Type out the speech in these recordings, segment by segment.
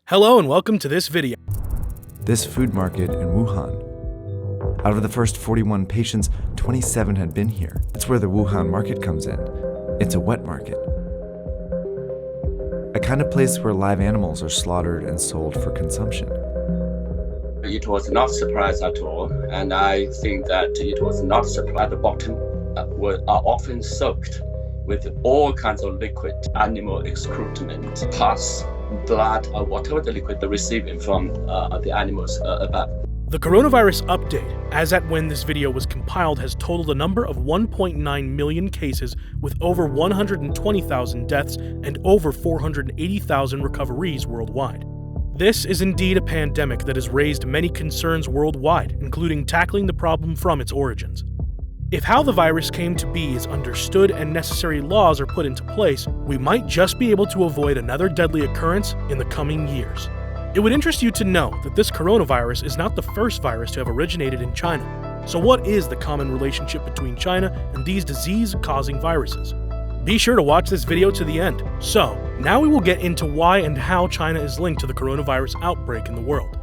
Hello and welcome to this video. This food market in Wuhan. Out of the first 41 patients, 27 had been here. That's where the Wuhan market comes in. It's a wet market. A kind of place where live animals are slaughtered and sold for consumption. It was not a surprise at all, and I think that it was not a surprise. At the bottom are often soaked with all kinds of liquid animal excrement, pus, blood, or whatever the liquid they're receiving from the animals above. The coronavirus update, as at when this video was compiled, has totaled a number of 1.9 million cases with over 120,000 deaths and over 480,000 recoveries worldwide. This is indeed a pandemic that has raised many concerns worldwide, including tackling the problem from its origins. If how the virus came to be is understood and necessary laws are put into place, we might just be able to avoid another deadly occurrence in the coming years. It would interest you to know that this coronavirus is not the first virus to have originated in China. So what is the common relationship between China and these disease-causing viruses? Be sure to watch this video to the end. So, now we will get into why and how China is linked to the coronavirus outbreak in the world.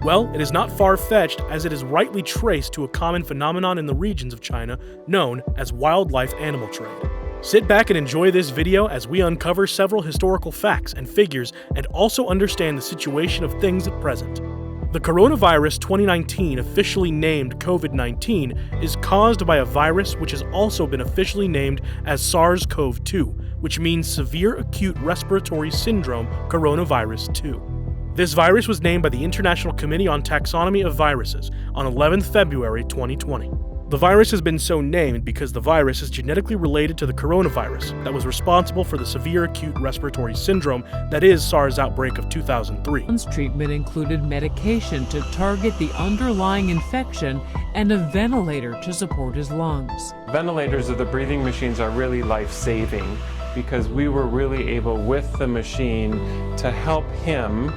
Well, it is not far-fetched, as it is rightly traced to a common phenomenon in the regions of China known as wildlife animal trade. Sit back and enjoy this video as we uncover several historical facts and figures and also understand the situation of things at present. The coronavirus 2019, officially named COVID-19, is caused by a virus which has also been officially named as SARS-CoV-2, which means Severe Acute Respiratory Syndrome Coronavirus 2. This virus was named by the International Committee on Taxonomy of Viruses on 11 February 2020. The virus has been so named because the virus is genetically related to the coronavirus that was responsible for the severe acute respiratory syndrome that is SARS outbreak of 2003. Treatment included medication to target the underlying infection and a ventilator to support his lungs. Ventilators or the breathing machines are really life-saving because we were really able with the machine to help him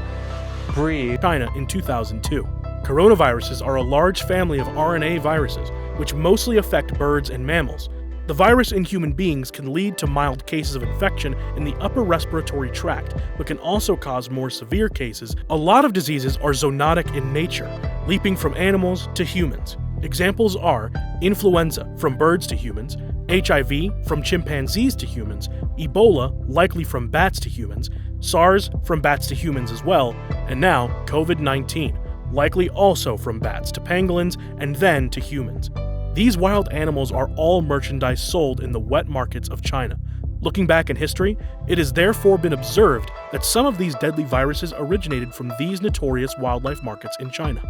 breathe. China in 2002. Coronaviruses are a large family of RNA viruses, which mostly affect birds and mammals. The virus in human beings can lead to mild cases of infection in the upper respiratory tract, but can also cause more severe cases. A lot of diseases are zoonotic in nature, leaping from animals to humans. Examples are influenza from birds to humans, HIV from chimpanzees to humans, Ebola likely from bats to humans, SARS from bats to humans as well, and now COVID-19. Likely also from bats to pangolins and then to humans. These wild animals are all merchandise sold in the wet markets of China. Looking back in history, it has therefore been observed that some of these deadly viruses originated from these notorious wildlife markets in China.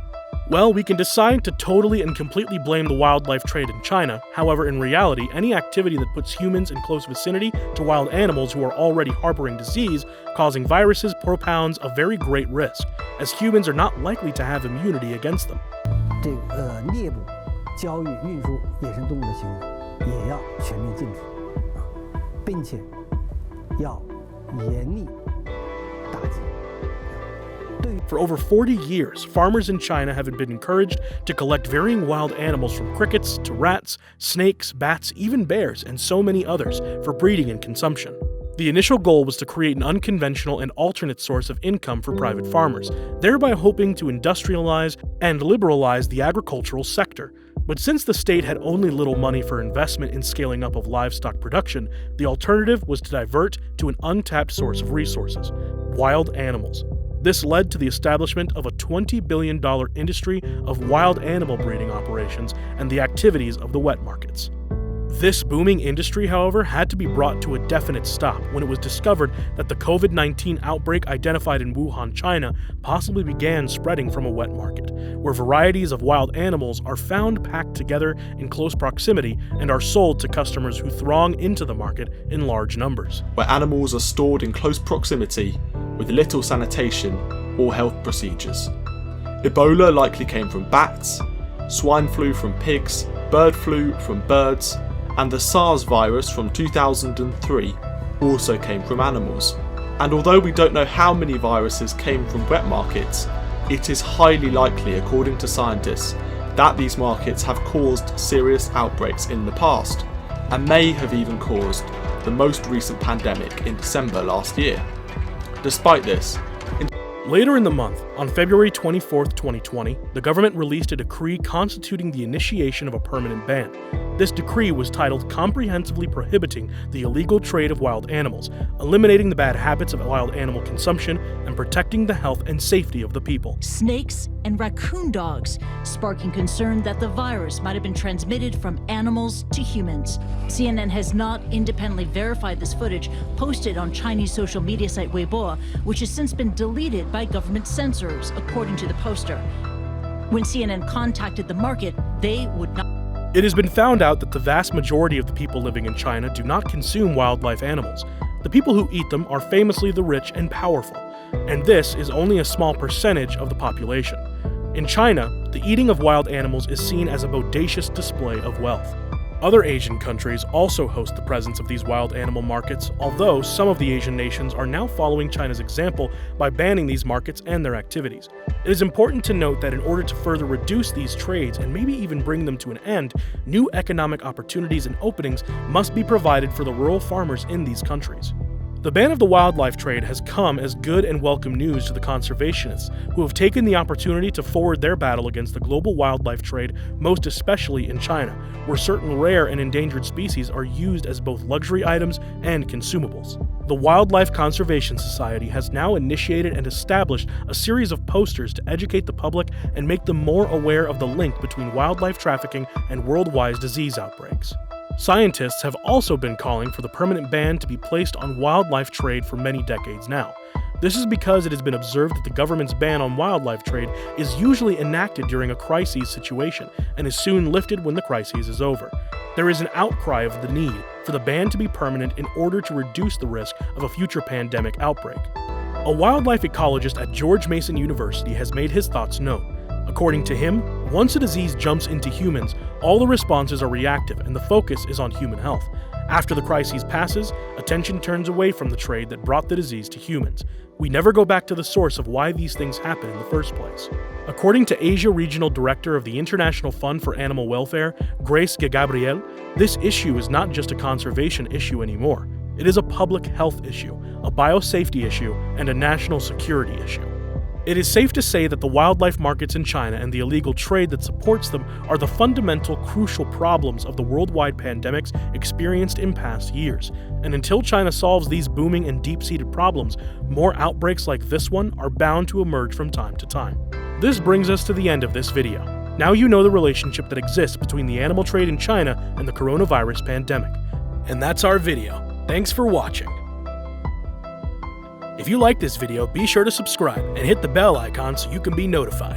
Well, we can decide to totally and completely blame the wildlife trade in China. However, in reality, any activity that puts humans in close vicinity to wild animals who are already harboring disease, causing viruses, propounds a very great risk, as humans are not likely to have immunity against them. 猎捕、交易、运输野生动物的行为也要全面禁止，并且要严厉打击。 For over 40 years, farmers in China have been encouraged to collect varying wild animals from crickets to rats, snakes, bats, even bears, and so many others for breeding and consumption. The initial goal was to create an unconventional and alternate source of income for private farmers, thereby hoping to industrialize and liberalize the agricultural sector. But since the state had only little money for investment in scaling up of livestock production, the alternative was to divert to an untapped source of resources: wild animals. This led to the establishment of a $20 billion industry of wild animal breeding operations and the activities of the wet markets. This booming industry, however, had to be brought to a definite stop when it was discovered that the COVID-19 outbreak identified in Wuhan, China, possibly began spreading from a wet market, where varieties of wild animals are found packed together in close proximity and are sold to customers who throng into the market in large numbers. Where animals are stored in close proximity with little sanitation or health procedures. Ebola likely came from bats, swine flu from pigs, bird flu from birds, and the SARS virus from 2003 also came from animals. And although we don't know how many viruses came from wet markets, it is highly likely, according to scientists, that these markets have caused serious outbreaks in the past, and may have even caused the most recent pandemic in December last year. Despite this, Later in the month, on February 24, 2020, the government released a decree constituting the initiation of a permanent ban. This decree was titled Comprehensively Prohibiting the Illegal Trade of Wild Animals, Eliminating the Bad Habits of Wild Animal Consumption, and Protecting the Health and Safety of the People. Snakes and raccoon dogs, sparking concern that the virus might have been transmitted from animals to humans. CNN has not independently verified this footage posted on Chinese social media site Weibo, which has since been deleted by government censors, according to the poster. When CNN contacted the market, they would not. It has been found out that the vast majority of the people living in China do not consume wildlife animals. The people who eat them are famously the rich and powerful, and this is only a small percentage of the population. In China, the eating of wild animals is seen as a bodacious display of wealth. Other Asian countries also host the presence of these wild animal markets, although some of the Asian nations are now following China's example by banning these markets and their activities. It is important to note that in order to further reduce these trades and maybe even bring them to an end, new economic opportunities and openings must be provided for the rural farmers in these countries. The ban of the wildlife trade has come as good and welcome news to the conservationists, who have taken the opportunity to forward their battle against the global wildlife trade, most especially in China, where certain rare and endangered species are used as both luxury items and consumables. The Wildlife Conservation Society has now initiated and established a series of posters to educate the public and make them more aware of the link between wildlife trafficking and worldwide disease outbreaks. Scientists have also been calling for the permanent ban to be placed on wildlife trade for many decades now. This is because it has been observed that the government's ban on wildlife trade is usually enacted during a crisis situation and is soon lifted when the crisis is over. There is an outcry of the need for the ban to be permanent in order to reduce the risk of a future pandemic outbreak. A wildlife ecologist at George Mason University has made his thoughts known. According to him, once a disease jumps into humans, all the responses are reactive and the focus is on human health. After the crisis passes, attention turns away from the trade that brought the disease to humans. We never go back to the source of why these things happen in the first place. According to Asia Regional Director of the International Fund for Animal Welfare, Grace Gabriel, this issue is not just a conservation issue anymore. It is a public health issue, a biosafety issue, and a national security issue. It is safe to say that the wildlife markets in China and the illegal trade that supports them are the fundamental, crucial problems of the worldwide pandemics experienced in past years. And until China solves these booming and deep-seated problems, more outbreaks like this one are bound to emerge from time to time. This brings us to the end of this video. Now you know the relationship that exists between the animal trade in China and the coronavirus pandemic. And that's our video. Thanks for watching. If you like this video, be sure to subscribe and hit the bell icon so you can be notified.